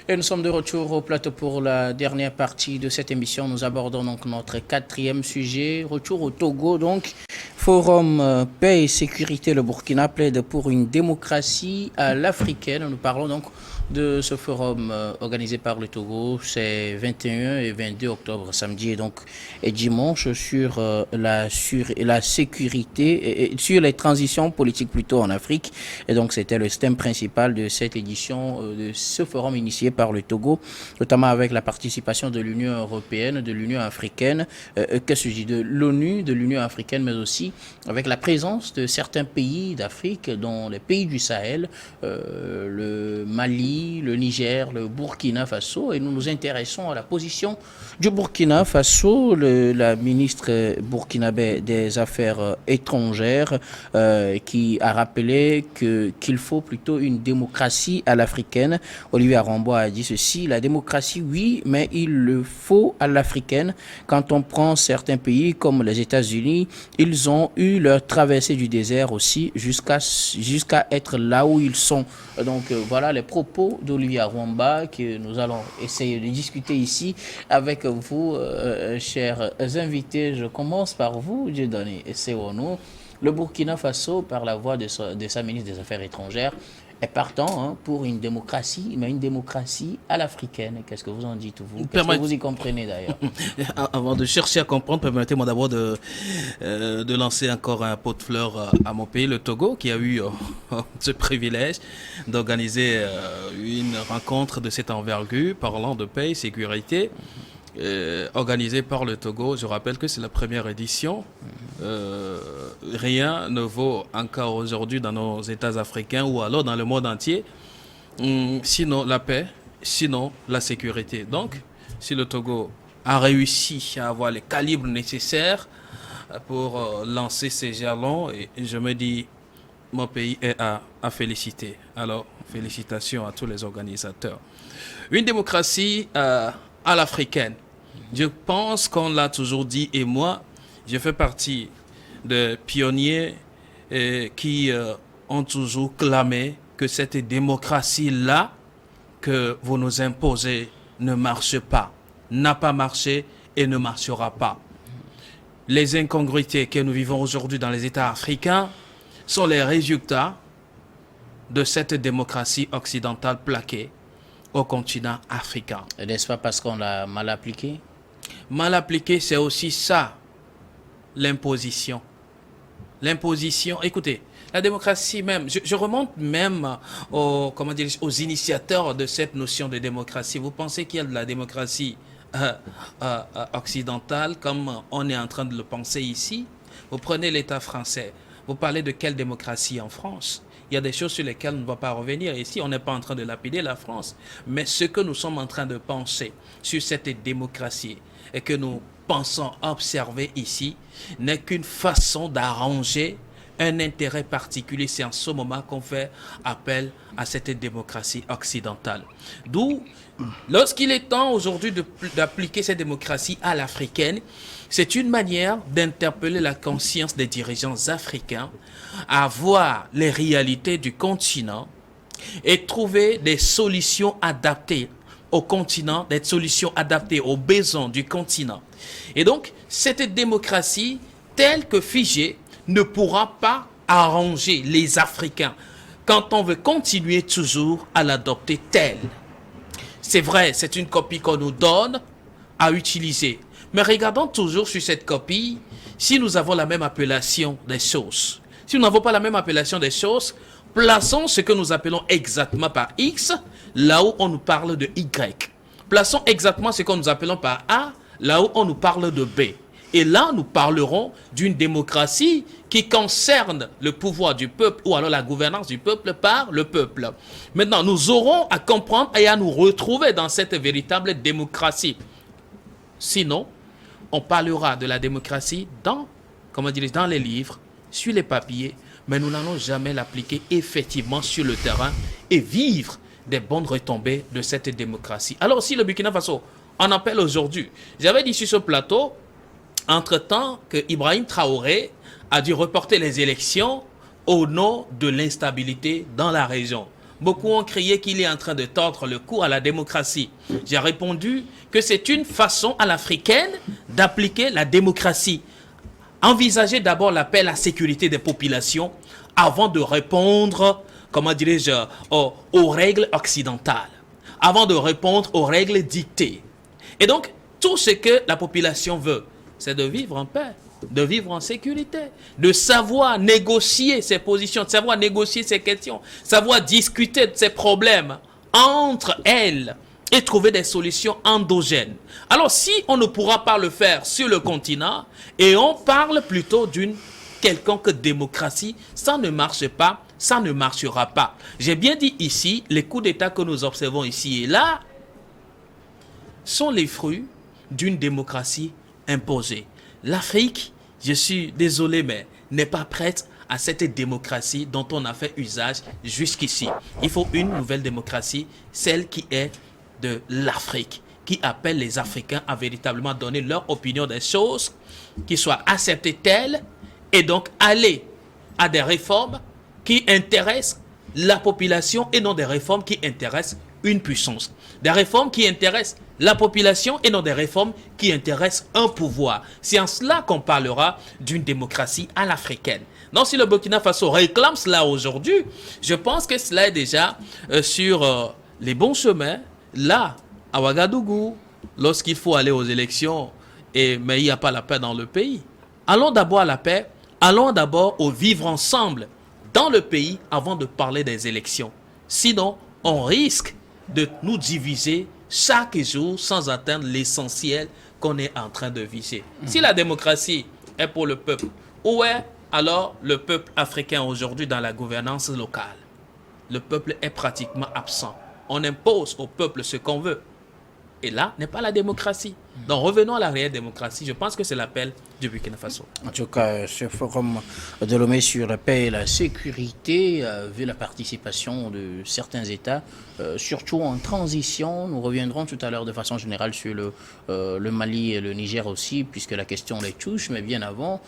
Et nous sommes de retour au plateau pour la dernière partie de cette émission. Nous abordons donc notre quatrième sujet, retour au Togo. Donc, Forum Paix et Sécurité, le Burkina plaide pour une démocratie à l'africaine. Nous parlons donc de ce forum organisé par le Togo. C'est 21 et 22 octobre, samedi et dimanche, sur la sécurité, sur les transitions politiques plutôt en Afrique. Et donc, c'était le thème principal de cette édition de ce forum initié par le Togo, notamment avec la participation de l'Union européenne, de l'Union africaine, qu'est-ce que je dis, de l'ONU, de l'Union africaine, mais aussi avec la présence de certains pays d'Afrique, dont les pays du Sahel, le Mali, le Niger, le Burkina Faso, et nous nous intéressons à la position du Burkina Faso. La ministre burkinabé des Affaires étrangères qui a rappelé qu'il faut plutôt une démocratie à l'africaine. Olivier Arambois a dit ceci: la démocratie, oui, mais il le faut à l'africaine. Quand on prend certains pays comme les États-Unis, ils ont eu leur traversée du désert aussi jusqu'à être là où ils sont. Donc voilà les propos d'Olivier Arambois que nous allons essayer de discuter ici avec vous, chers invités. Je commence par vous, Dieudonné Sewono. Le Burkina Faso, par la voix de sa ministre des Affaires étrangères, est partant pour une démocratie, mais une démocratie à l'africaine. Qu'est-ce que vous en dites, vous? Qu'est-ce que vous y comprenez d'ailleurs? Avant de chercher à comprendre, permettez-moi d'abord de lancer encore un pot de fleurs à mon pays, le Togo, qui a eu ce privilège d'organiser une rencontre de cette envergure, parlant de paix et sécurité. Organisé par le Togo. Je rappelle que c'est la première édition. Rien ne vaut encore aujourd'hui dans nos États africains ou alors dans le monde entier, sinon la paix, sinon la sécurité. Donc, si le Togo a réussi à avoir les calibres nécessaires pour lancer ces jalons, et je me dis, mon pays est à féliciter. Alors, félicitations à tous les organisateurs. Une démocratie à l'africaine. Je pense qu'on l'a toujours dit, et moi, je fais partie des pionniers qui ont toujours clamé que cette démocratie-là que vous nous imposez ne marche pas, n'a pas marché et ne marchera pas. Les incongruités que nous vivons aujourd'hui dans les États africains sont les résultats de cette démocratie occidentale plaquée au continent africain. N'est-ce pas parce qu'on l'a mal appliqué? Mal appliqué, c'est aussi ça, l'imposition. L'imposition, écoutez, la démocratie même, je remonte même aux initiateurs de cette notion de démocratie. Vous pensez qu'il y a de la démocratie occidentale comme on est en train de le penser ici? Vous prenez l'État français, vous parlez de quelle démocratie en France? Il y a des choses sur lesquelles on ne va pas revenir. Ici, on n'est pas en train de lapider la France. Mais ce que nous sommes en train de penser sur cette démocratie et que nous pensons observer ici n'est qu'une façon d'arranger un intérêt particulier. C'est en ce moment qu'on fait appel à cette démocratie occidentale. D'où, lorsqu'il est temps aujourd'hui d'appliquer cette démocratie à l'africaine, c'est une manière d'interpeller la conscience des dirigeants africains à voir les réalités du continent et trouver des solutions adaptées au continent, des solutions adaptées aux besoins du continent. Et donc, cette démocratie, telle que figée, ne pourra pas arranger les Africains quand on veut continuer toujours à l'adopter telle. C'est vrai, c'est une copie qu'on nous donne à utiliser. Mais regardons toujours sur cette copie si nous avons la même appellation des choses. Si nous n'avons pas la même appellation des choses, plaçons ce que nous appelons exactement par X, là où on nous parle de Y. Plaçons exactement ce que nous appelons par A, là où on nous parle de B. Et là, nous parlerons d'une démocratie qui concerne le pouvoir du peuple ou alors la gouvernance du peuple par le peuple. Maintenant, nous aurons à comprendre et à nous retrouver dans cette véritable démocratie. Sinon, on parlera de la démocratie dans les livres, sur les papiers, mais nous n'allons jamais l'appliquer effectivement sur le terrain et vivre des bonnes retombées de cette démocratie. Alors si le Burkina Faso en appelle aujourd'hui, j'avais dit sur ce plateau, entre-temps que Ibrahim Traoré a dû reporter les élections au nom de l'instabilité dans la région. beaucoup ont crié qu'il est en train de tordre le cou à la démocratie. J'ai répondu que c'est une façon à l'africaine d'appliquer la démocratie. Envisagez d'abord la paix et la sécurité des populations avant de répondre, comment dirais-je, aux règles occidentales, avant de répondre aux règles dictées. Et donc, tout ce que la population veut, c'est de vivre en paix, de vivre en sécurité, de savoir négocier ses positions, de savoir négocier ses questions, savoir discuter de ses problèmes entre elles et trouver des solutions endogènes. Alors, si on ne pourra pas le faire sur le continent et on parle plutôt d'une quelconque démocratie, ça ne marche pas, ça ne marchera pas. J'ai bien dit ici, les coups d'État que nous observons ici et là sont les fruits d'une démocratie imposée. L'Afrique, je suis désolé, mais n'est pas prête à cette démocratie dont on a fait usage jusqu'ici. Il faut une nouvelle démocratie, celle qui est de l'Afrique, qui appelle les Africains à véritablement donner leur opinion des choses, qui soient acceptées telles, et donc aller à des réformes qui intéressent la population et non des réformes qui intéressent une puissance. Des réformes qui intéressent la population et non des réformes qui intéressent un pouvoir. C'est en cela qu'on parlera d'une démocratie à l'africaine. Donc si le Burkina Faso réclame cela aujourd'hui, je pense que cela est déjà sur les bons chemins. Là, à Ouagadougou, lorsqu'il faut aller aux élections, mais il n'y a pas la paix dans le pays. Allons d'abord à la paix, allons d'abord au vivre ensemble dans le pays avant de parler des élections. Sinon, on risque de nous diviser chaque jour sans atteindre l'essentiel qu'on est en train de viser. Si la démocratie est pour le peuple, où est alors le peuple africain aujourd'hui dans la gouvernance locale? Le peuple est pratiquement absent. On impose au peuple ce qu'on veut. Et là n'est pas la démocratie. Donc revenons à la réelle démocratie. Je pense que c'est l'appel du Burkina Faso. En tout cas, ce forum de Lomé sur la paix et la sécurité a vu la participation de certains États, surtout en transition. Nous reviendrons tout à l'heure de façon générale sur le Mali et le Niger aussi, puisque la question les touche. Mais bien avant,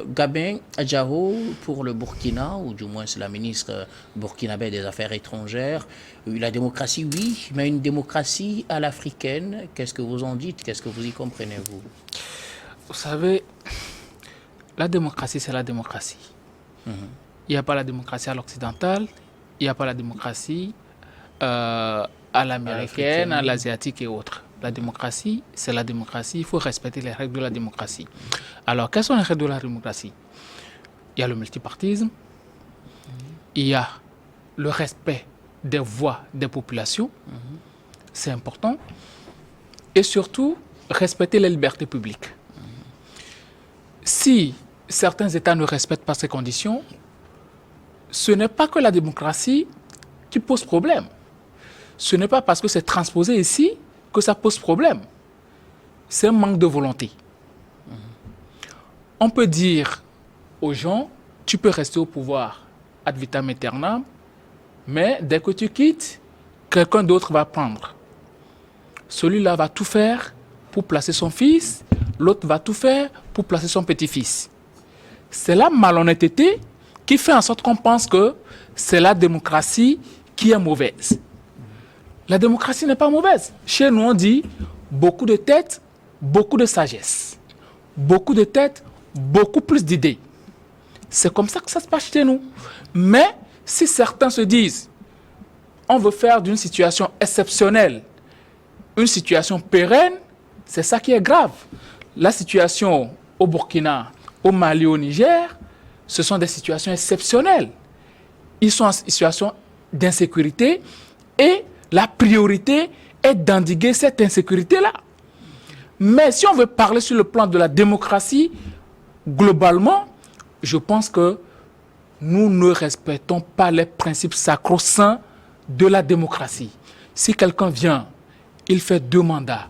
Gabin Adjaro pour le Burkina, ou du moins c'est la ministre burkinabé des Affaires étrangères. La démocratie, oui, mais une démocratie à l'africaine. Qu'est-ce que vous en dites? Qu'est-ce que vous y comprenez, vous? Vous savez, la démocratie, c'est la démocratie. Il n'y a pas la démocratie à l'occidentale, il n'y a pas la démocratie à l'américaine, à l'asiatique et autres. La démocratie, c'est la démocratie. Il faut respecter les règles de la démocratie. Alors, quelles sont les règles de la démocratie? Il y a le multipartisme, il y a le respect des voix des populations, c'est important, et surtout, respecter les libertés publiques. Si certains États ne respectent pas ces conditions, ce n'est pas que la démocratie qui pose problème. Ce n'est pas parce que c'est transposé ici que ça pose problème. C'est un manque de volonté. On peut dire aux gens, tu peux rester au pouvoir ad vitam aeternam, mais dès que tu quittes, quelqu'un d'autre va prendre. Celui-là va tout faire pour placer son fils, l'autre va tout faire pour placer son petit-fils. C'est la malhonnêteté qui fait en sorte qu'on pense que c'est la démocratie qui est mauvaise. La démocratie n'est pas mauvaise. Chez nous, on dit beaucoup de têtes, beaucoup de sagesse. Beaucoup de têtes, beaucoup plus d'idées. C'est comme ça que ça se passe chez nous. Mais si certains se disent, on veut faire d'une situation exceptionnelle une situation pérenne, c'est ça qui est grave. La situation au Burkina, au Mali, au Niger, ce sont des situations exceptionnelles. Ils sont en situation d'insécurité et la priorité est d'endiguer cette insécurité-là. Mais si on veut parler sur le plan de la démocratie, globalement, je pense que nous ne respectons pas les principes sacro-saints de la démocratie. Si quelqu'un vient, il fait 2 mandats,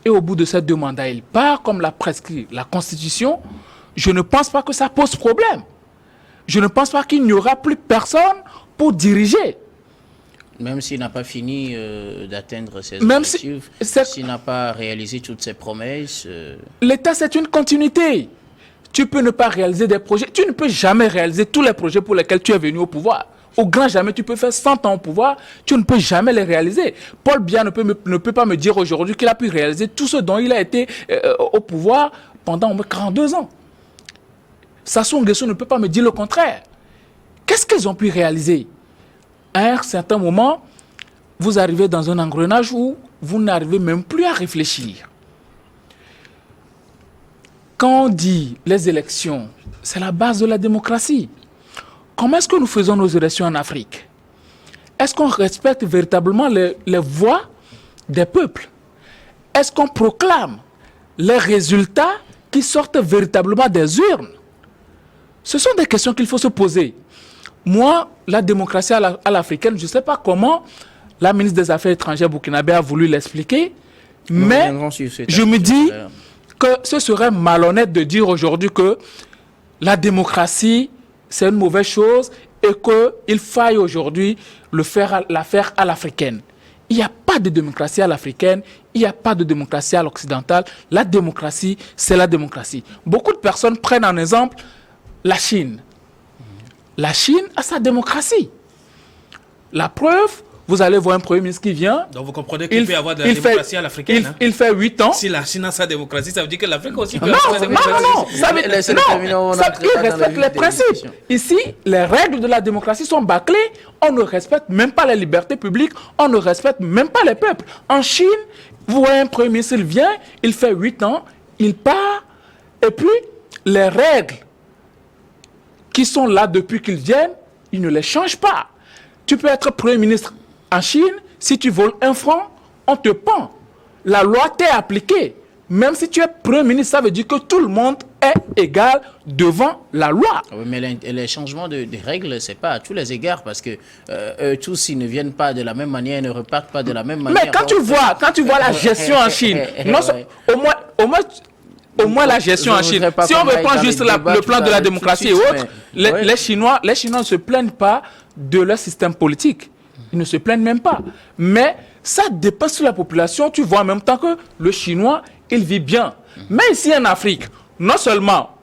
et au bout de ces 2 mandats, il part comme l'a prescrit la Constitution, je ne pense pas que ça pose problème. Je ne pense pas qu'il n'y aura plus personne pour diriger. Même s'il n'a pas fini d'atteindre ses objectifs, s'il n'a pas réalisé toutes ses promesses... L'État, c'est une continuité. Tu peux ne pas réaliser des projets. Tu ne peux jamais réaliser tous les projets pour lesquels tu es venu au pouvoir. au grand jamais, tu peux faire 100 ans au pouvoir, tu ne peux jamais les réaliser. Paul Biya ne peut pas me dire aujourd'hui qu'il a pu réaliser tout ce dont il a été au pouvoir pendant au moins 42 ans. Sassou Nguesso ne peut pas me dire le contraire. Qu'est-ce qu'ils ont pu réaliser? À un certain moment, vous arrivez dans un engrenage où vous n'arrivez même plus à réfléchir. Quand on dit les élections, c'est la base de la démocratie. Comment est-ce que nous faisons nos élections en Afrique? Est-ce qu'on respecte véritablement les voix des peuples? Est-ce qu'on proclame les résultats qui sortent véritablement des urnes? Ce sont des questions qu'il faut se poser. Moi, la démocratie à l'africaine, je ne sais pas comment la ministre des Affaires étrangères burkinabé a voulu l'expliquer, mais je me dis que ce serait malhonnête de dire aujourd'hui que la démocratie, c'est une mauvaise chose et qu'il faille aujourd'hui la faire à l'africaine. Il n'y a pas de démocratie à l'africaine, il n'y a pas de démocratie à l'occidentale. La démocratie, c'est la démocratie. Beaucoup de personnes prennent en exemple la Chine. La Chine a sa démocratie. La preuve, vous allez voir un premier ministre qui vient. Donc vous comprenez qu'il peut y avoir de la démocratie à l'africaine. Il fait 8 ans. Si la Chine a sa démocratie, ça veut dire que l'Afrique aussi peut non, avoir sa démocratie. Il respecte les principes. Ici, les règles de la démocratie sont bâclées. On ne respecte même pas les libertés publiques. On ne respecte même pas les peuples. En Chine, vous voyez un premier ministre, il vient, il fait 8 ans, il part. Et puis, les règles qui sont là depuis qu'ils viennent, ils ne les changent pas. Tu peux être premier ministre en Chine, si tu voles 1 franc, on te pend. La loi t'est appliquée. Même si tu es premier ministre, ça veut dire que tout le monde est égal devant la loi. Oui, mais les changements de règles, ce n'est pas à tous les égards, parce que tous, ils ne viennent pas de la même manière, ils ne repartent pas de la même manière. Mais quand tu vois la gestion en Chine, au moins la gestion en Chine. Si on reprend juste le plan de la démocratie et autres, les Chinois ne se plaignent pas de leur système politique. Ils ne se plaignent même pas. Mais ça dépasse sur la population. Tu vois en même temps que le Chinois, il vit bien. Mais ici en Afrique, non seulement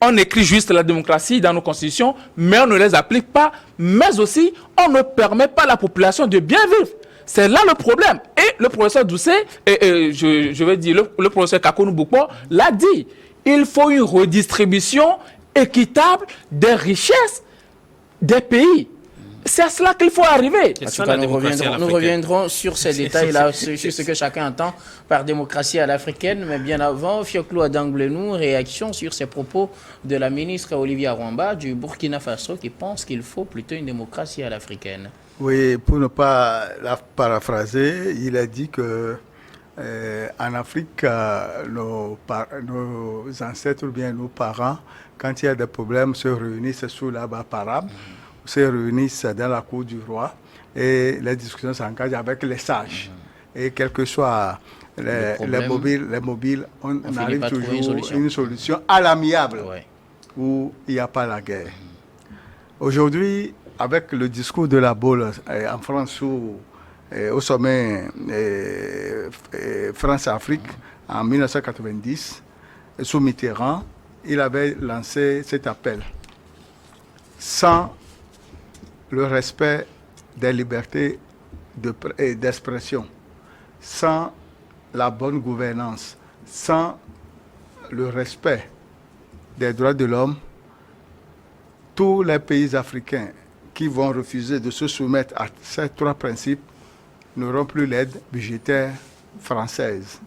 on écrit juste la démocratie dans nos constitutions, mais on ne les applique pas, mais aussi on ne permet pas à la population de bien vivre. C'est là le problème. Et le professeur Doucet, je vais dire, le professeur Kakonou Bokpo l'a dit. Il faut une redistribution équitable des richesses des pays. C'est à cela qu'il faut arriver. Nous reviendrons sur ces détails-là, sur ce que chacun entend par démocratie à l'africaine. Mais bien avant, Fioclo Adanglenou, réaction sur ces propos de la ministre Olivia Rwamba du Burkina Faso qui pense qu'il faut plutôt une démocratie à l'africaine. Oui, pour ne pas la paraphraser, il a dit que en Afrique, nos ancêtres ou bien nos parents, quand il y a des problèmes, se réunissent sous la barbe arabe, se réunissent dans la cour du roi et les discussions s'engagent avec les sages. Et quel que soit les mobiles, on arrive toujours à une solution à l'amiable où il n'y a pas la guerre. Aujourd'hui, avec le discours de la Baule en France au sommet France-Afrique en 1990, sous Mitterrand, il avait lancé cet appel. Sans le respect des libertés d'expression, sans la bonne gouvernance, sans le respect des droits de l'homme, tous les pays africains qui vont refuser de se soumettre à ces 3 principes n'auront plus l'aide budgétaire française.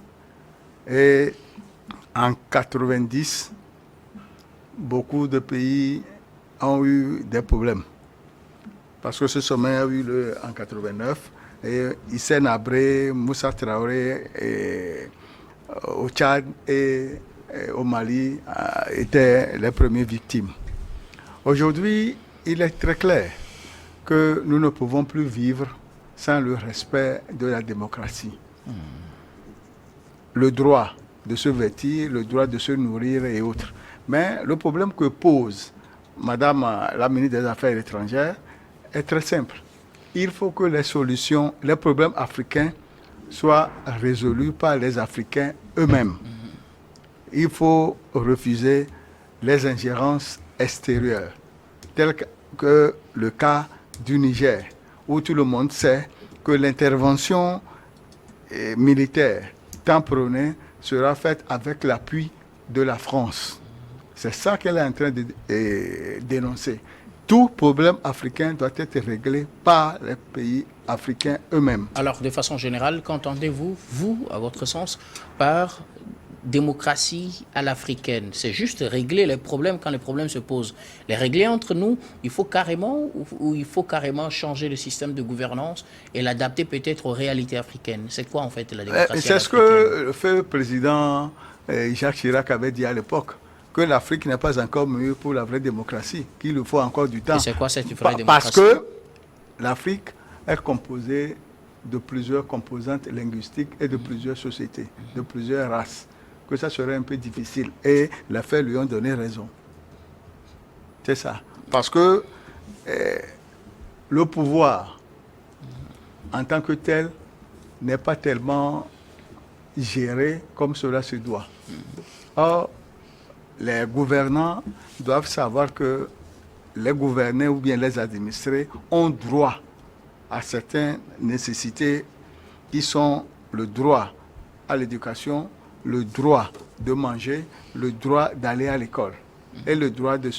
Et en 90, beaucoup de pays ont eu des problèmes. Parce que ce sommet a eu lieu en 89 et Hissène Habré, Moussa Traoré au Tchad et au Mali étaient les premières victimes. Aujourd'hui, il est très clair que nous ne pouvons plus vivre sans le respect de la démocratie. Le droit de se vêtir, le droit de se nourrir et autres. Mais le problème que pose Madame la ministre des Affaires étrangères est très simple. Il faut que les problèmes africains soient résolus par les Africains eux-mêmes. Il faut refuser les ingérences extérieures, tel que le cas du Niger, où tout le monde sait que l'intervention militaire tant prônée sera faite avec l'appui de la France. C'est ça qu'elle est en train de dénoncer. Tout problème africain doit être réglé par les pays africains eux-mêmes. Alors, de façon générale, qu'entendez-vous, vous, à votre sens, par démocratie à l'africaine? C'est juste régler les problèmes quand les problèmes se posent. Les régler entre nous, il faut carrément, ou il faut carrément changer le système de gouvernance et l'adapter peut-être aux réalités africaines. C'est quoi en fait la démocratie C'est ce que le feu président Jacques Chirac avait dit à l'époque, que l'Afrique n'est pas encore mieux pour la vraie démocratie, qu'il lui faut encore du temps. Et c'est quoi cette vraie démocratie? Parce que l'Afrique est composée de plusieurs composantes linguistiques et de plusieurs sociétés, de plusieurs races, que ça serait un peu difficile. Et les faits lui ont donné raison. C'est ça. Parce que le pouvoir, en tant que tel, n'est pas tellement géré comme cela se doit. Or, les gouvernants doivent savoir que les gouvernés ou bien les administrés ont droit à certaines nécessités qui sont le droit à l'éducation, le droit de manger, le droit d'aller à l'école et le droit de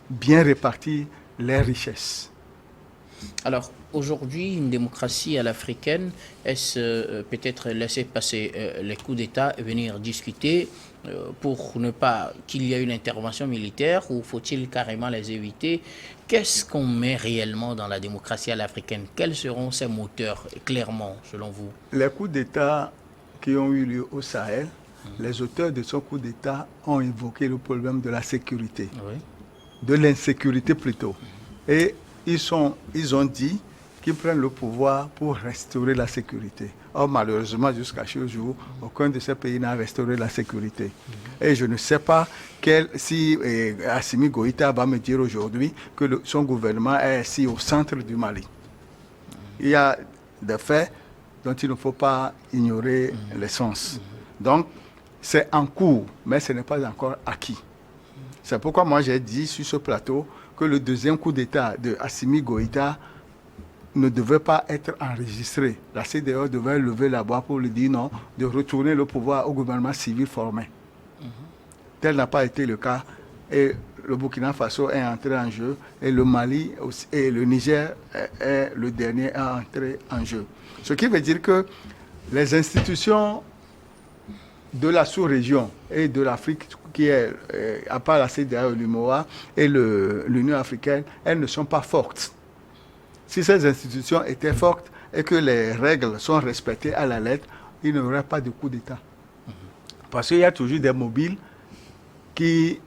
bien répartir les richesses. Alors, aujourd'hui, une démocratie à l'africaine, est-ce peut-être laisser passer les coups d'État et venir discuter pour ne pas qu'il y ait une intervention militaire ou faut-il carrément les éviter? Qu'est-ce qu'on met réellement dans la démocratie à l'africaine? Quels seront ses moteurs, clairement, selon vous? Les coups d'État qui ont eu lieu au Sahel, les auteurs de ce coup d'État ont évoqué le problème de la sécurité, Oui. de l'insécurité plutôt. Et ils ont dit qu'ils prennent le pouvoir pour restaurer la sécurité. Or, malheureusement, jusqu'à ce jour, aucun de ces pays n'a restauré la sécurité. Et je ne sais pas si Assimi Goïta va me dire aujourd'hui que son gouvernement est assis au centre du Mali. Il y a des faits dont il ne faut pas ignorer l'essence. Donc, c'est en cours, mais ce n'est pas encore acquis. C'est pourquoi moi j'ai dit sur ce plateau que le deuxième coup d'État de Assimi Goïta ne devait pas être enregistré. La CEDEAO devait lever la voix pour lui dire non, de retourner le pouvoir au gouvernement civil formé. Tel n'a pas été le cas. Et le Burkina Faso est entré en jeu et le Mali aussi, et le Niger est le dernier à entrer en jeu. Ce qui veut dire que les institutions de la sous-région et de l'Afrique, qui est, à part la CEDEAO, l'UMOA et l'Union africaine, elles ne sont pas fortes. Si ces institutions étaient fortes et que les règles sont respectées à la lettre, il n'y aurait pas de coup d'État. Parce qu'il y a toujours des mobiles qui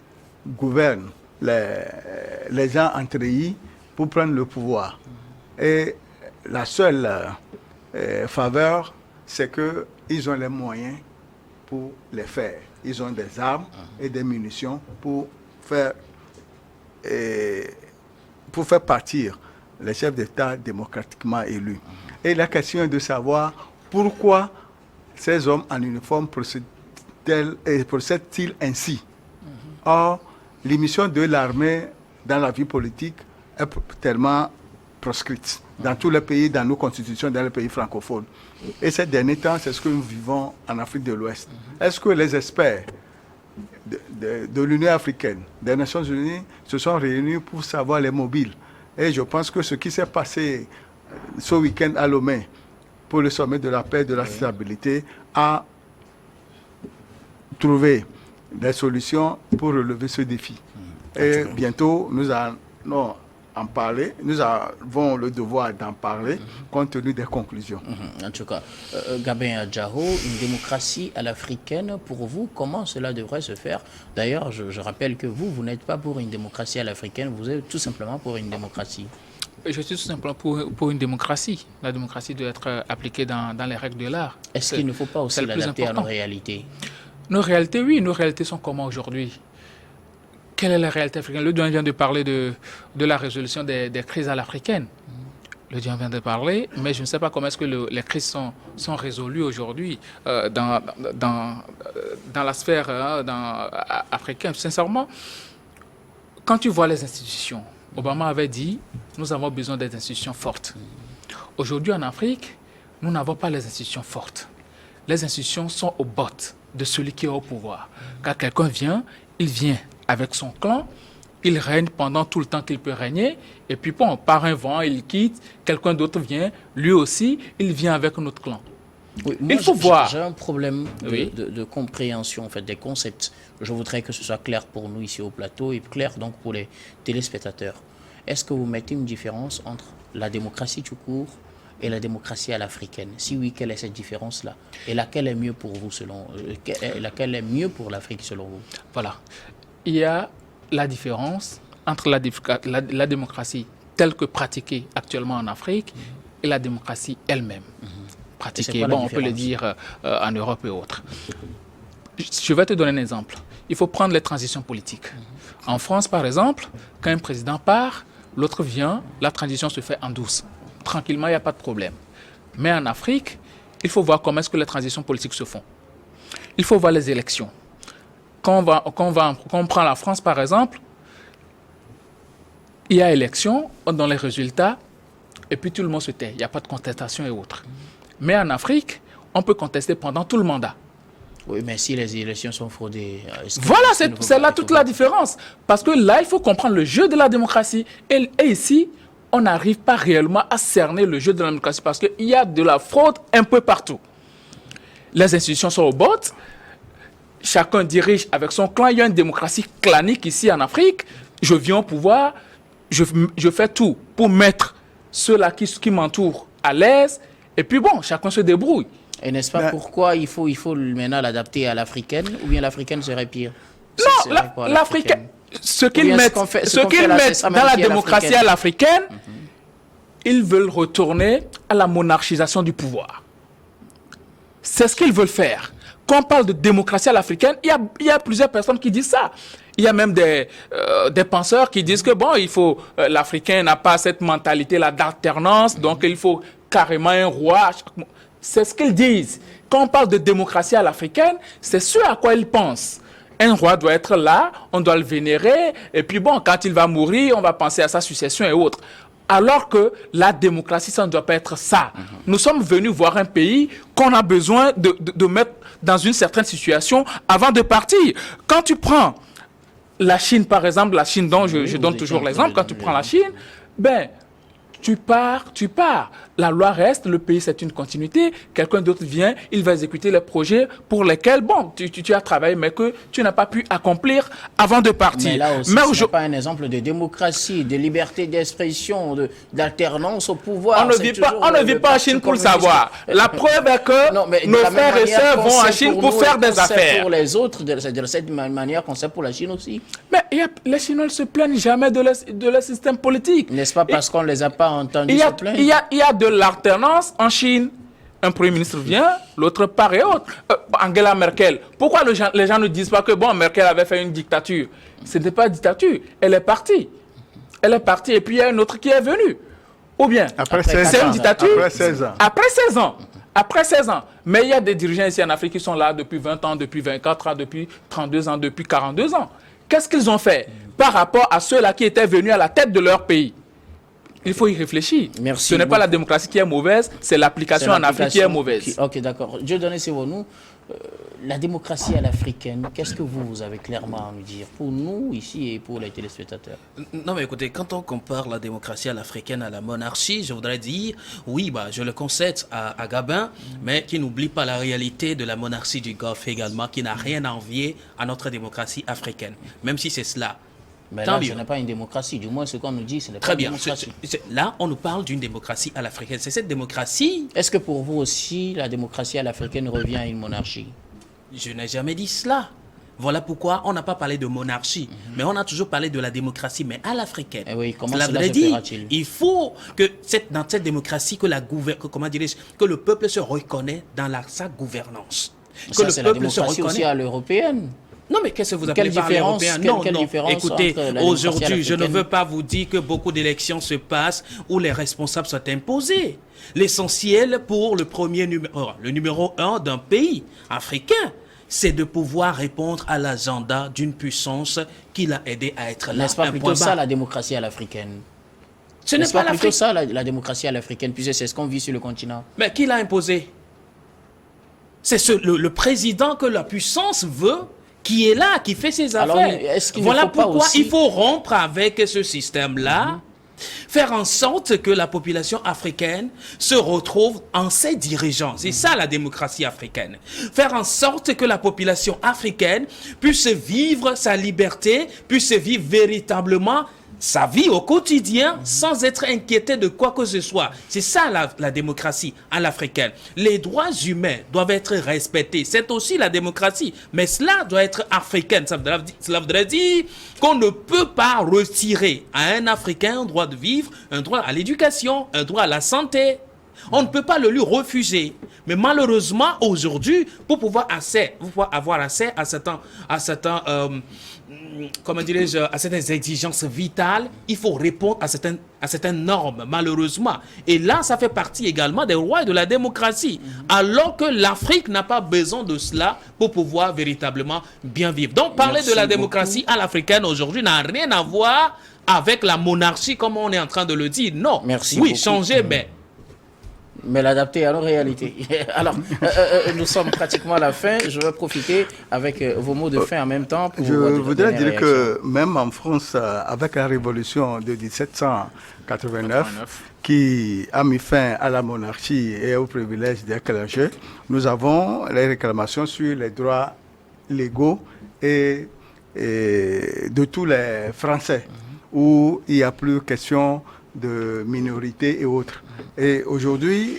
gouvernent les gens entreillis pour prendre le pouvoir. Et la seule faveur, c'est qu'ils ont les moyens pour les faire. Ils ont des armes et des munitions pour faire partir les chefs d'État démocratiquement élus. Et la question est de savoir pourquoi ces hommes en uniforme procèdent-ils ainsi. Or, l'émission de l'armée dans la vie politique est tellement proscrite dans tous les pays, dans nos constitutions, dans les pays francophones. Et ces derniers temps, c'est ce que nous vivons en Afrique de l'Ouest. Est-ce que les experts de l'Union africaine, des Nations unies, se sont réunis pour savoir les mobiles? Et je pense que ce qui s'est passé ce week-end à Lomé pour le sommet de la paix et de la stabilité a trouvé des solutions pour relever ce défi. Et bientôt, nous allons en parler. Nous avons le devoir d'en parler compte tenu des conclusions. En tout cas, Gabin Adjao, une démocratie à l'africaine, pour vous, comment cela devrait se faire? D'ailleurs, je rappelle que vous n'êtes pas pour une démocratie à l'africaine, vous êtes tout simplement pour une démocratie. Je suis tout simplement pour une démocratie. La démocratie doit être appliquée dans les règles de l'art. Est-ce qu'il ne faut pas aussi l'adapter à nos réalités? Nos réalités, oui. Nos réalités sont comment aujourd'hui? Quelle est la réalité africaine? Le Dian vient de parler de la résolution des crises à l'africaine. Le Dian vient de parler, mais je ne sais pas comment est-ce que les crises sont résolues aujourd'hui dans la sphère africaine. Sincèrement, quand tu vois les institutions Obama avait dit, nous avons besoin des institutions fortes. Aujourd'hui, en Afrique, nous n'avons pas les institutions fortes. Les institutions sont au bottes de celui qui est au pouvoir. Quand quelqu'un vient, il vient avec son clan, il règne pendant tout le temps qu'il peut régner, et puis bon, par un vent, il quitte, quelqu'un d'autre vient, lui aussi, il vient avec notre clan. Oui, il faut voir. J'ai un problème Oui. de compréhension en fait, des concepts. Je voudrais que ce soit clair pour nous ici au plateau et clair donc pour les téléspectateurs. Est-ce que vous mettez une différence entre la démocratie tout court et la démocratie à l'africaine? Si oui, quelle est cette différence-là? Et laquelle est mieux pour vous laquelle est mieux pour l'Afrique selon vous? Voilà. Il y a la différence entre la démocratie telle que pratiquée actuellement en Afrique et la démocratie elle-même. Pratiquée, quoi la on peut le différence? dire en Europe et autres. Je vais te donner un exemple. Il faut prendre les transitions politiques. En France, par exemple, quand un président part, l'autre vient, la transition se fait en douce. Tranquillement, il n'y a pas de problème. Mais en Afrique, il faut voir comment est-ce que les transitions politiques se font. Il faut voir les élections. Quand on prend la France, par exemple, il y a élection, on donne les résultats, et puis tout le monde se tait. Il n'y a pas de contestation et autres. Mais en Afrique, on peut contester pendant tout le mandat. Oui, mais si les élections sont fraudées... Voilà, c'est là toute la différence. Parce que là, il faut comprendre le jeu de la démocratie. Et ici, on n'arrive pas réellement à cerner le jeu de la démocratie parce qu'il y a de la fraude un peu partout. Les institutions sont au bord. Chacun dirige avec son clan. Il y a une démocratie clanique ici en Afrique. Je viens au pouvoir, je fais tout pour mettre ceux-là qui m'entourent à l'aise. Et puis bon, chacun se débrouille. Et n'est-ce pas pourquoi il faut maintenant l'adapter à l'africaine ou bien l'africaine serait pire? Non, l'africaine, ce qu'ils mettent dans la démocratie à l'africaine, ils veulent retourner à la monarchisation du pouvoir. C'est ce qu'ils veulent faire. Quand on parle de démocratie à l'africaine, il y a plusieurs personnes qui disent ça. Il y a même des penseurs qui disent que bon, l'Africain n'a pas cette mentalité-là d'alternance, donc il faut carrément un roi. C'est ce qu'ils disent. Quand on parle de démocratie à l'africaine, c'est ce à quoi ils pensent. Un roi doit être là, on doit le vénérer, et puis bon, quand il va mourir, on va penser à sa succession et autres. Alors que la démocratie, ça ne doit pas être ça. Nous sommes venus voir un pays qu'on a besoin de mettre dans une certaine situation avant de partir. Quand tu prends la Chine, par exemple, la Chine dont je donne toujours l'exemple, quand tu prends la Chine, ben, tu pars. La loi reste, le pays c'est une continuité. Quelqu'un d'autre vient, il va exécuter les projets pour lesquels, bon, tu as travaillé, mais que tu n'as pas pu accomplir avant de partir. Mais là aussi, ce n'est pas un exemple de démocratie, de liberté d'expression, d'alternance au pouvoir. On ne vit pas en Chine pour le savoir. La preuve est que nos frères et sœurs vont en Chine pour faire des affaires. Pour les autres, de cette manière qu'on sait pour la Chine aussi. Mais les Chinois ne se plaignent jamais de leur système politique. N'est-ce pas parce qu'on ne les a pas entendus se plaindre? Il y a de l'alternance en Chine. Un premier ministre vient, l'autre part et autre. Angela Merkel, pourquoi les gens ne disent pas que bon, Merkel avait fait une dictature? Ce n'était pas une dictature, elle est partie. Elle est partie et puis il y a un autre qui est venu. Ou bien, c'est une dictature. Après 16 ans. Après 16 ans. Mais il y a des dirigeants ici en Afrique qui sont là depuis 20 ans, depuis 24 ans, depuis 32 ans, depuis 42 ans. Qu'est-ce qu'ils ont fait par rapport à ceux-là qui étaient venus à la tête de leur pays? Il faut y réfléchir. Merci Ce n'est pas beaucoup. la démocratie qui est mauvaise, c'est l'application en Afrique qui est mauvaise. Ok, d'accord. Dieu donné, c'est nous. La démocratie à l'africaine, qu'est-ce que vous avez clairement à nous dire pour nous ici et pour les téléspectateurs? Non, mais écoutez, quand on compare la démocratie à l'africaine à la monarchie, je voudrais dire, oui, je le concède à Gabin, mais qui n'oublie pas la réalité de la monarchie du Golfe également, qui n'a rien à envier à notre démocratie africaine, même si c'est cela. Mais là, ce n'est pas une démocratie. Du moins, ce qu'on nous dit, ce n'est pas Très une bien. démocratie. Là, on nous parle d'une démocratie à l'africaine. C'est cette démocratie. Est-ce que pour vous aussi, la démocratie à l'africaine revient à une monarchie? Je n'ai jamais dit cela. Voilà pourquoi on n'a pas parlé de monarchie, mais on a toujours parlé de la démocratie, mais à l'africaine. Eh oui, comment cela cela veut se dire, fera-t-il? il faut que dans cette démocratie, que le peuple se reconnaît dans sa gouvernance. Ça, c'est la démocratie aussi à l'européenne. Non, mais qu'est-ce que vous appelez par l'européen? Non, écoutez, aujourd'hui, je ne veux pas vous dire que beaucoup d'élections se passent où les responsables sont imposés. L'essentiel pour le numéro 1 d'un pays africain, c'est de pouvoir répondre à l'agenda d'une puissance qui l'a aidé à être là. N'est-ce pas Un plutôt point ça bas. la démocratie à l'africaine? Ce n'est N'est-ce pas pas plutôt l'Afrique. ça la démocratie à l'africaine, puisque c'est ce qu'on vit sur le continent? Mais qui l'a imposé? C'est le président que la puissance veut qui est là, qui fait ses Alors, affaires. est-ce qu'il ne Voilà faut pas pourquoi aussi- il faut rompre avec ce système-là, faire en sorte que la population africaine se retrouve en ses dirigeants. C'est ça la démocratie africaine. Faire en sorte que la population africaine puisse vivre sa liberté, puisse vivre véritablement sa vie au quotidien sans être inquiété de quoi que ce soit. C'est ça la démocratie à l'africaine. Les droits humains doivent être respectés. C'est aussi la démocratie. Mais cela doit être africaine. Cela voudrait dire qu'on ne peut pas retirer à un Africain un droit de vivre, un droit à l'éducation, un droit à la santé. On ne peut pas le lui refuser. Mais malheureusement, aujourd'hui, pour pouvoir avoir accès à comment dirais-je, à certaines exigences vitales, il faut répondre à certaines normes, malheureusement. Et là, ça fait partie également des rois et de la démocratie. Alors que l'Afrique n'a pas besoin de cela pour pouvoir véritablement bien vivre. Donc, parler Merci de la beaucoup. démocratie à l'africaine aujourd'hui n'a rien à voir avec la monarchie, comme on est en train de le dire. Non. Merci oui, beaucoup. changer, Mais l'adapter à nos réalités. Alors, nous sommes pratiquement à la fin. Je vais profiter avec vos mots de fin en même temps. Pour Je votre voudrais dernière dire réaction. que même en France, avec la révolution de 1789, qui a mis fin à la monarchie et au privilège des clergés, nous avons les réclamations sur les droits légaux et de tous les Français, où il n'y a plus question de minorités et autres. Et aujourd'hui,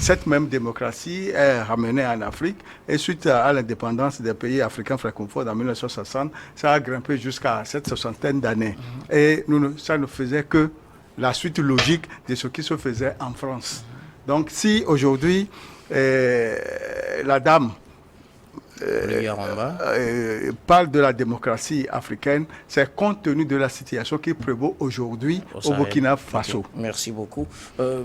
cette même démocratie est ramenée en Afrique et suite à l'indépendance des pays africains francophones en 1960, ça a grimpé jusqu'à cette soixantaine d'années. Et ça ne faisait que la suite logique de ce qui se faisait en France. Donc si aujourd'hui, la dame Olivier Aramba. parle de la démocratie africaine, c'est compte tenu de la situation qui prévaut aujourd'hui au Burkina Faso. Okay. Merci beaucoup.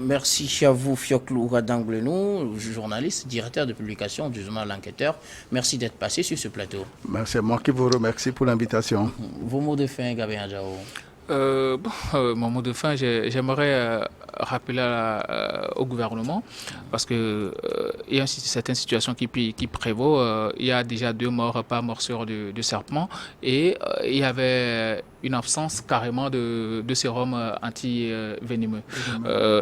Merci à vous, Fioklou Radanglenou, journaliste, directeur de publication du journal L'Enquêteur. Merci d'être passé sur ce plateau. C'est moi qui vous remercie pour l'invitation. Vos mots de fin, Gabin Adjao. Mon mot de fin, j'aimerais rappeler au gouvernement, parce que il y a certaines situations qui prévaut. Il y a déjà 2 morts par morsure de serpent et il y avait une absence carrément de sérum anti-venimeux.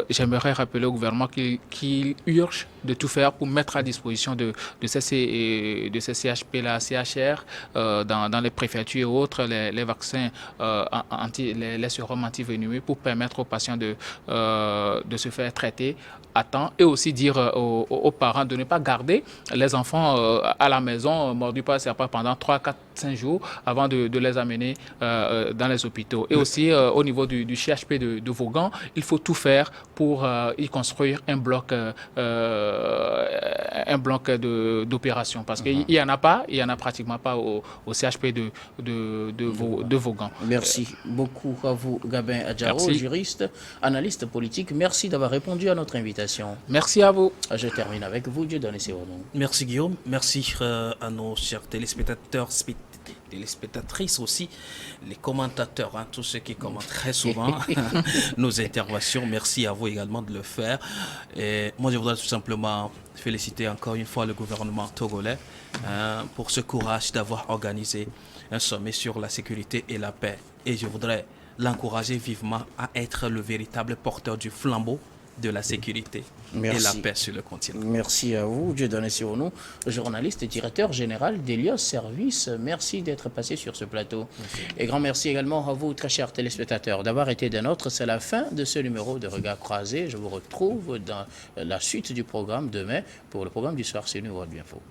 J'aimerais rappeler au gouvernement qu'il urge de tout faire pour mettre à disposition de ces CHP-là, CHR, dans les préfectures et autres, les vaccins les sérums anti-venimeux pour permettre aux patients de se faire traiter à temps et aussi dire aux parents de ne pas garder les enfants à la maison mordus par serpent pendant 3, 4, 5 jours avant de les amener dans les hôpitaux. Et aussi au niveau du CHP de Vaughan, il faut tout faire pour y construire un bloc d'opération parce qu'il n'y en a pas, il n'y en a pratiquement pas au CHP de Vaughan. Merci beaucoup à vous, Gabin Adjaro, juriste, analyste politique. Merci d'avoir répondu à notre invitation. Merci à vous. Je termine avec vous, Dieu donne ses honneurs. Merci Guillaume, merci à nos chers téléspectateurs, téléspectatrices aussi, les commentateurs, tous ceux qui commentent très souvent nos interventions. Merci à vous également de le faire. Et moi, je voudrais tout simplement féliciter encore une fois le gouvernement togolais pour ce courage d'avoir organisé un sommet sur la sécurité et la paix. Et je voudrais l'encourager vivement à être le véritable porteur du flambeau de la sécurité et la paix sur le continent. Merci à vous, Dieu donne sur nous, journaliste et directeur général d'Elios Service. Merci d'être passé sur ce plateau. Merci. Et grand merci également à vous, très chers téléspectateurs, d'avoir été des nôtres. C'est la fin de ce numéro de Regard Croisé. Je vous retrouve dans la suite du programme demain pour le programme du soir sur New World Info.